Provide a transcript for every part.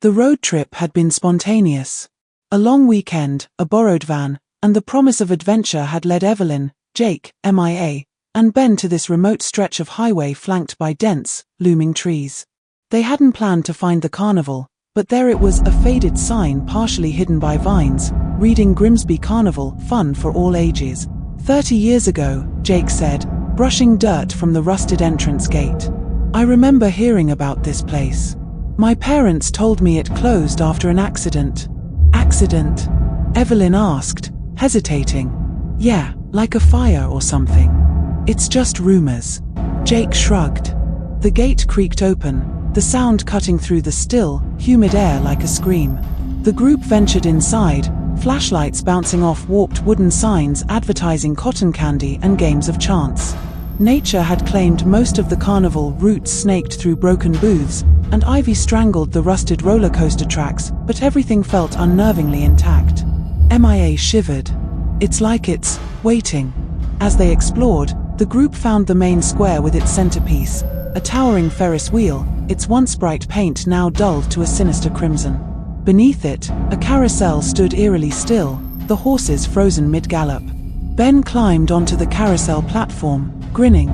The road trip had been spontaneous. A long weekend, a borrowed van, and the promise of adventure had led Evelyn, Jake, MIA, and Ben to this remote stretch of highway flanked by dense, looming trees. They hadn't planned to find the carnival, but there it was, a faded sign partially hidden by vines, reading Grimsby Carnival, fun for all ages. 30 years ago, Jake said, brushing dirt from the rusted entrance gate. I remember hearing about this place. My parents told me it closed after an accident. Accident? Evelyn asked, hesitating. Yeah, like a fire or something. It's just rumors. Jake shrugged. The gate creaked open, the sound cutting through the still, humid air like a scream. The group ventured inside, flashlights bouncing off warped wooden signs advertising cotton candy and games of chance. Nature had claimed most of the carnival, roots snaked through broken booths, and ivy strangled the rusted roller coaster tracks, but everything felt unnervingly intact. MIA shivered. It's like it's waiting. As they explored, the group found the main square with its centerpiece, a towering Ferris wheel, its once bright paint now dulled to a sinister crimson. Beneath it, a carousel stood eerily still, the horses frozen mid-gallop. Ben climbed onto the carousel platform, grinning.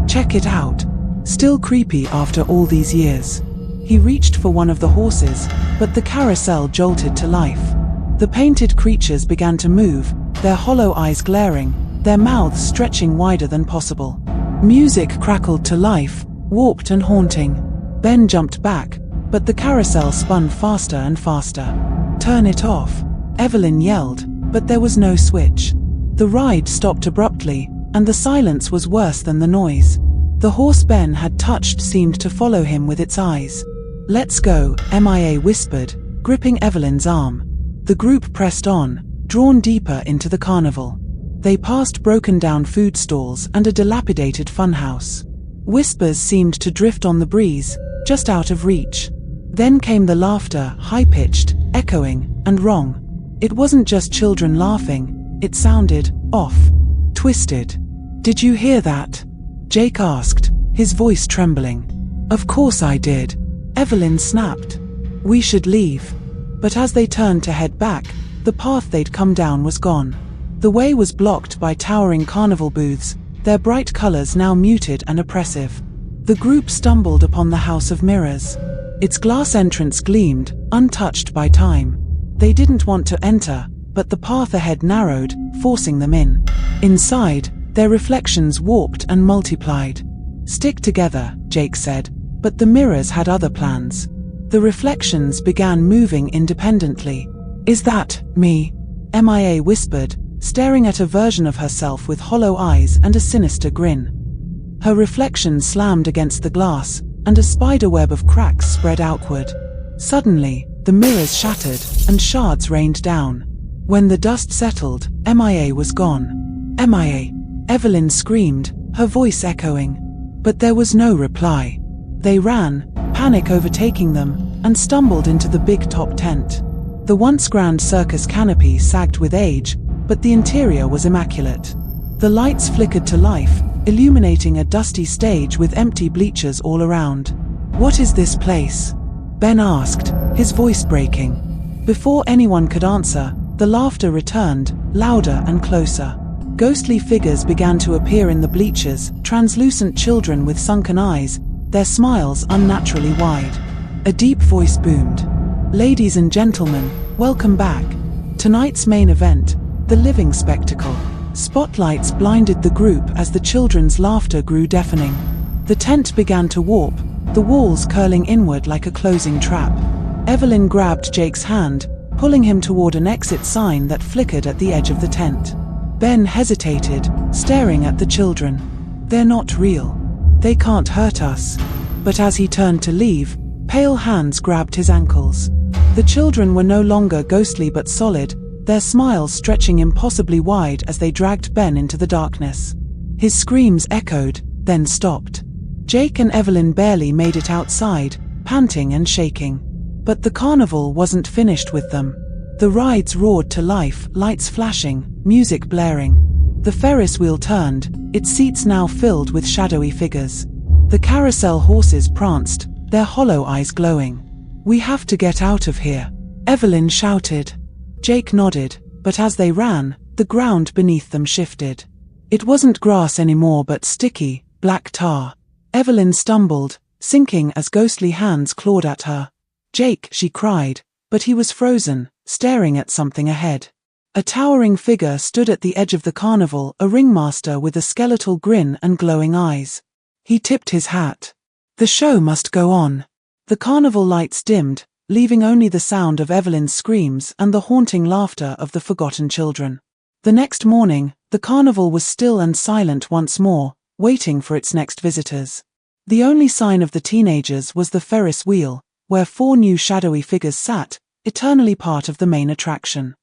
Check it out. Still creepy after all these years. He reached for one of the horses, but the carousel jolted to life. The painted creatures began to move, their hollow eyes glaring, their mouths stretching wider than possible. Music crackled to life, warped and haunting. Ben jumped back, but the carousel spun faster and faster. Turn it off, Evelyn yelled, but there was no switch. The ride stopped abruptly, and the silence was worse than the noise. The horse Ben had touched seemed to follow him with its eyes. Let's go, MIA whispered, gripping Evelyn's arm. The group pressed on, drawn deeper into the carnival. They passed broken-down food stalls and a dilapidated funhouse. Whispers seemed to drift on the breeze, just out of reach. Then came the laughter, high-pitched, echoing, and wrong. It wasn't just children laughing, it sounded off, twisted. Did you hear that? Jake asked, his voice trembling. Of course I did. Evelyn snapped. We should leave. But as they turned to head back, the path they'd come down was gone. The way was blocked by towering carnival booths, their bright colors now muted and oppressive. The group stumbled upon the House of Mirrors. Its glass entrance gleamed, untouched by time. They didn't want to enter, but the path ahead narrowed, forcing them in. Inside, their reflections warped and multiplied. Stick together, Jake said, but the mirrors had other plans. The reflections began moving independently. Is that me? MIA whispered, staring at a version of herself with hollow eyes and a sinister grin. Her reflection slammed against the glass, and a spiderweb of cracks spread outward. Suddenly, the mirrors shattered, and shards rained down. When the dust settled, MIA was gone. MIA! Evelyn screamed, her voice echoing. But there was no reply. They ran, panic overtaking them, and stumbled into the big top tent. The once grand circus canopy sagged with age, but the interior was immaculate. The lights flickered to life, illuminating a dusty stage with empty bleachers all around. What is this place? Ben asked, his voice breaking. Before anyone could answer, the laughter returned, louder and closer. Ghostly figures began to appear in the bleachers, translucent children with sunken eyes, their smiles unnaturally wide. A deep voice boomed. Ladies and gentlemen, welcome back. Tonight's main event, the living spectacle. Spotlights blinded the group as the children's laughter grew deafening. The tent began to warp, the walls curling inward like a closing trap. Evelyn grabbed Jake's hand, pulling him toward an exit sign that flickered at the edge of the tent. Ben hesitated, staring at the children. They're not real. They can't hurt us. But as he turned to leave, pale hands grabbed his ankles. The children were no longer ghostly but solid, their smiles stretching impossibly wide as they dragged Ben into the darkness. His screams echoed, then stopped. Jake and Evelyn barely made it outside, panting and shaking. But the carnival wasn't finished with them. The rides roared to life, lights flashing, music blaring. The Ferris wheel turned, its seats now filled with shadowy figures. The carousel horses pranced, their hollow eyes glowing. "We have to get out of here," Evelyn shouted. Jake nodded, but as they ran, the ground beneath them shifted. It wasn't grass anymore but sticky, black tar. Evelyn stumbled, sinking as ghostly hands clawed at her. "Jake," she cried, but he was frozen, staring at something ahead. A towering figure stood at the edge of the carnival, a ringmaster with a skeletal grin and glowing eyes. He tipped his hat. The show must go on. The carnival lights dimmed, leaving only the sound of Evelyn's screams and the haunting laughter of the forgotten children. The next morning, the carnival was still and silent once more, waiting for its next visitors. The only sign of the teenagers was the Ferris wheel, where 4 new shadowy figures sat, eternally part of the main attraction.